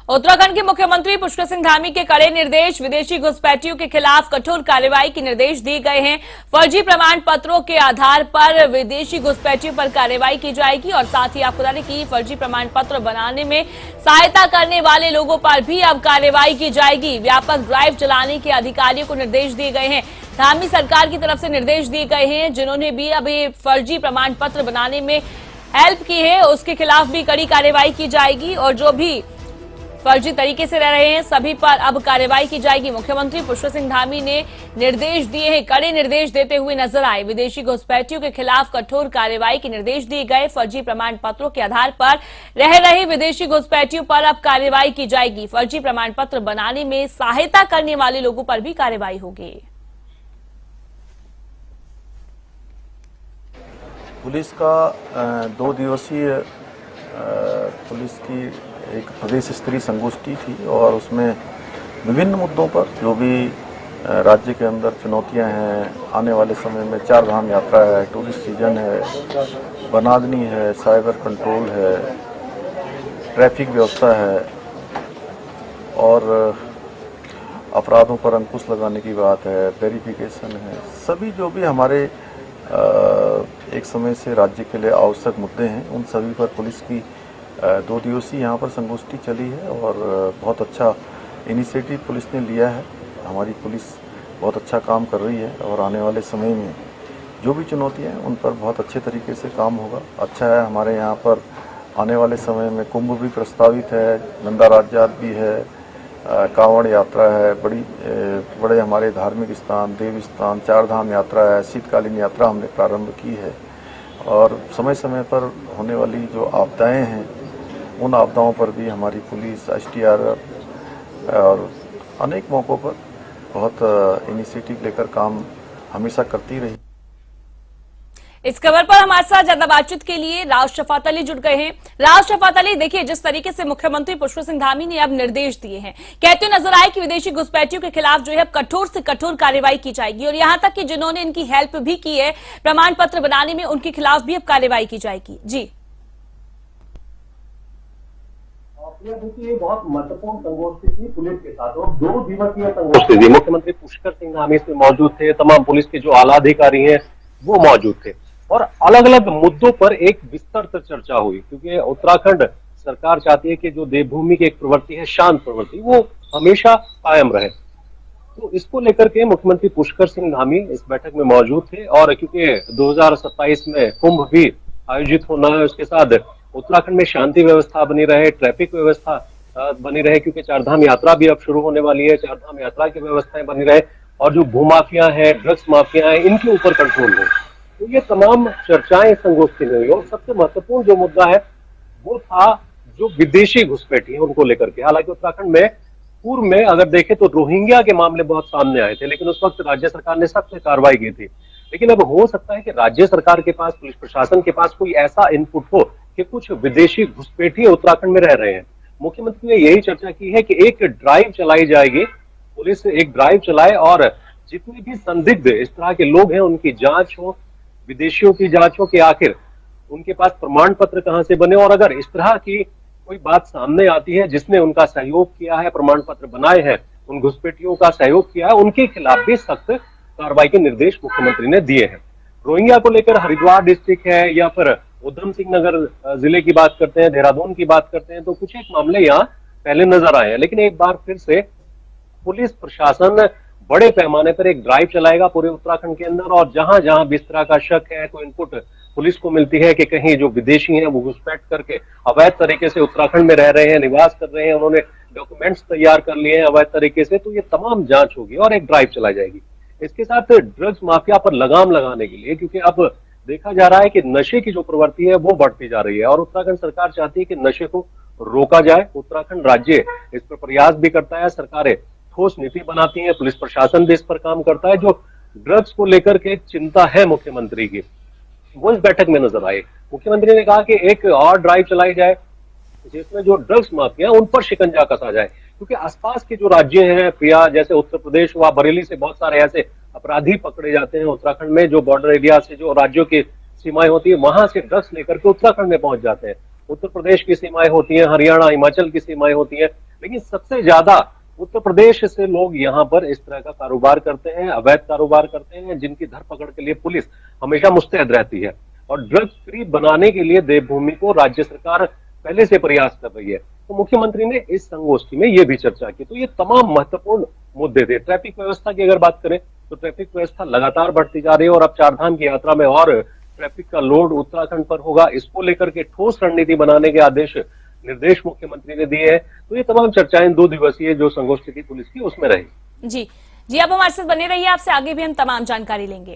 उत्तराखंड के मुख्यमंत्री पुष्कर सिंह धामी के कड़े निर्देश, विदेशी घुसपैठियों के खिलाफ कठोर कार्रवाई के निर्देश दिए गए हैं। फर्जी प्रमाण पत्रों के आधार पर विदेशी घुसपैठियों पर कार्रवाई की जाएगी और साथ ही आपको बता दें कि फर्जी प्रमाण पत्र बनाने में सहायता करने वाले लोगों पर भी अब कार्रवाई की जाएगी। व्यापक ड्राइव चलाने के अधिकारियों को निर्देश दिए गए हैं। धामी सरकार की तरफ से निर्देश दिए गए हैं, जिन्होंने भी अभी फर्जी प्रमाण पत्र बनाने में हेल्प की है उसके खिलाफ भी कड़ी कार्रवाई की जाएगी और जो भी फर्जी तरीके से रह रहे हैं सभी पर अब कार्रवाई की जाएगी। मुख्यमंत्री पुष्कर सिंह धामी ने निर्देश दिए हैं, कड़े निर्देश देते हुए नजर आए। विदेशी घुसपैठियों के खिलाफ कठोर कार्रवाई के निर्देश दिए गए। फर्जी प्रमाण पत्रों के आधार पर रह रहे विदेशी घुसपैठियों पर अब कार्रवाई की जाएगी। फर्जी प्रमाण पत्र बनाने में सहायता करने वाले लोगों पर भी कार्रवाई होगी। पुलिस का 2 दिवसीय पुलिस की एक प्रदेश स्तरीय संगोष्ठी थी और उसमें विभिन्न मुद्दों पर जो भी राज्य के अंदर चुनौतियां हैं, आने वाले समय में 4 धाम यात्रा है, टूरिस्ट सीजन है, वनाग्नि है, साइबर कंट्रोल है, ट्रैफिक व्यवस्था है और अपराधों पर अंकुश लगाने की बात है, वेरिफिकेशन है, सभी जो भी हमारे एक समय से राज्य के लिए आवश्यक मुद्दे हैं उन सभी पर पुलिस की 2 दिवसीय यहाँ पर संगोष्ठी चली है और बहुत अच्छा इनिशिएटिव पुलिस ने लिया है। हमारी पुलिस बहुत अच्छा काम कर रही है और आने वाले समय में जो भी चुनौतियाँ हैं उन पर बहुत अच्छे तरीके से काम होगा। अच्छा है, हमारे यहाँ पर आने वाले समय में कुंभ भी प्रस्तावित है, नंदा राज्यात भी है, कांवड़ यात्रा है, बड़े हमारे धार्मिक स्थान, देव स्थान, 4 धाम यात्रा है, शीतकालीन यात्रा हमने प्रारंभ की है और समय समय पर होने वाली जो आपदाएं हैं उन आपदाओं पर भी हमारी पुलिस, STRF और अनेक मौक़ों पर बहुत इनिशिएटिव लेकर काम हमेशा करती रही। इस खबर पर हमारे साथ ज्यादा बातचीत के लिए राव शफात अली जुड़ गए हैं। राव शफात अली, देखिए जिस तरीके से मुख्यमंत्री पुष्कर सिंह धामी ने अब निर्देश दिए हैं, कहते हुए नजर आए कि विदेशी घुसपैठियों के खिलाफ जो है अब कठोर से कठोर कार्रवाई की जाएगी और यहां तक कि जिन्होंने इनकी हेल्प भी की है प्रमाण पत्र बनाने में उनके खिलाफ भी अब कार्रवाई की जाएगी। जी देखिए, बहुत महत्वपूर्ण संगोष्ठी थी पुलिस के साथ और 2 दिवसीय संगोष्ठी थी। मुख्यमंत्री पुष्कर सिंह धामी इसमें मौजूद थे, तमाम पुलिस के जो आला अधिकारी हैं वो मौजूद थे और अलग अलग मुद्दों पर एक विस्तृत चर्चा हुई, क्योंकि उत्तराखंड सरकार चाहती है कि जो देवभूमि की एक प्रवृत्ति है, शांत प्रवृत्ति, वो हमेशा कायम रहे। तो इसको लेकर के मुख्यमंत्री पुष्कर सिंह धामी इस बैठक में मौजूद थे और क्योंकि 2027 में कुंभ भी आयोजित होना है, उसके साथ उत्तराखंड में शांति व्यवस्था बनी रहे, ट्रैफिक व्यवस्था बनी रहे, क्योंकि 4 धाम यात्रा भी अब शुरू होने वाली है, 4 धाम यात्रा की व्यवस्थाएं बनी रहे और जो भूमाफिया है, ड्रग्स माफिया है, इनके ऊपर कंट्रोल हो। तो ये तमाम चर्चाएं संगोष्ठी में हुई और सबसे महत्वपूर्ण जो मुद्दा है वो था जो विदेशी घुसपैठी है उनको लेकर के। हालांकि उत्तराखंड में पूर्व में अगर देखें तो रोहिंग्या के मामले बहुत सामने आए थे, लेकिन उस वक्त राज्य सरकार ने सख्त कार्रवाई की थी। लेकिन अब हो सकता है कि राज्य सरकार के पास, पुलिस प्रशासन के पास कोई ऐसा इनपुट हो कि कुछ विदेशी घुसपैठी उत्तराखंड में रह रहे हैं। मुख्यमंत्री ने यही चर्चा की है कि एक ड्राइव चलाई जाएगी, पुलिस एक ड्राइव चलाए और जितने भी संदिग्ध इस तरह के लोग हैं उनकी जांच हो, विदेशियों की जांच हो कि आखिर उनके पास प्रमाण पत्र कहां से बने और अगर इस तरह की कोई बात सामने आती है जिसने उनका सहयोग किया है, प्रमाण पत्र बनाए हैं, उन घुसपैठियों का सहयोग किया है, उनके खिलाफ भी सख्त कार्रवाई के निर्देश मुख्यमंत्री ने दिए हैं। रोहिंग्या को लेकर हरिद्वार डिस्ट्रिक्ट है या फिर उधम सिंह नगर जिले की बात करते हैं, देहरादून की बात करते हैं, तो कुछ एक मामले यहाँ पहले नजर आए हैं। लेकिन एक बार फिर से पुलिस प्रशासन बड़े पैमाने पर एक ड्राइव चलाएगा पूरे उत्तराखंड के अंदर और जहां जहां भी इस तरह का शक है, कोई इनपुट पुलिस को मिलती है कि कहीं जो विदेशी हैं वो घुसपैठ करके अवैध तरीके से उत्तराखंड में रह रहे हैं, निवास कर रहे हैं, उन्होंने डॉक्यूमेंट्स तैयार कर लिए हैं अवैध तरीके से, तो ये तमाम जांच होगी और एक ड्राइव चलाई जाएगी। इसके साथ ड्रग्स माफिया पर लगाम लगाने के लिए, क्योंकि अब देखा जा रहा है कि नशे की जो प्रवृत्ति है वो बढ़ती जा रही है और उत्तराखंड सरकार चाहती है कि नशे को रोका जाए। उत्तराखंड राज्य इस पर प्रयास भी करता है, सरकारें ठोस नीति बनाती हैं, पुलिस प्रशासन भी इस पर काम करता है। जो ड्रग्स को लेकर के चिंता है मुख्यमंत्री की, वो इस बैठक में नजर आई। मुख्यमंत्री ने कहा कि एक और ड्राइव चलाई जाए जिसमें जो ड्रग्स माफिया उन पर शिकंजा कसा जाए, क्योंकि आसपास के जो राज्य हैं, प्रिया जैसे उत्तर प्रदेश हुआ, बरेली से बहुत सारे ऐसे अपराधी पकड़े जाते हैं उत्तराखंड में, जो बॉर्डर एरिया से जो राज्यों की सीमाएं होती है वहां से ड्रग्स लेकर के उत्तराखंड में पहुंच जाते हैं। उत्तर प्रदेश की सीमाएं होती हैं, हरियाणा, हिमाचल की सीमाएं होती हैं, लेकिन सबसे ज्यादा उत्तर प्रदेश से लोग यहाँ पर इस तरह का कारोबार करते हैं, अवैध कारोबार करते हैं, जिनकी धरपकड़ के लिए पुलिस हमेशा मुस्तैद रहती है। और ड्रग फ्री बनाने के लिए देवभूमि को राज्य सरकार पहले से प्रयास कर रही है। तो मुख्यमंत्री ने इस संगोष्ठी में ये भी चर्चा की। तो ये तमाम महत्वपूर्ण मुद्दे थे। ट्रैफिक व्यवस्था की अगर बात करें तो ट्रैफिक व्यवस्था लगातार बढ़ती जा रही है और अब चारधाम की यात्रा में और ट्रैफिक का लोड उत्तराखंड पर होगा। इसको लेकर के ठोस रणनीति बनाने के निर्देश मुख्यमंत्री ने दिए हैं। तो ये तमाम चर्चाएं 2 दिवसीय जो संगोष्ठी थी पुलिस की उसमें रही। जी, आप हमारे साथ बने रहिए, आपसे आगे भी हम तमाम जानकारी लेंगे।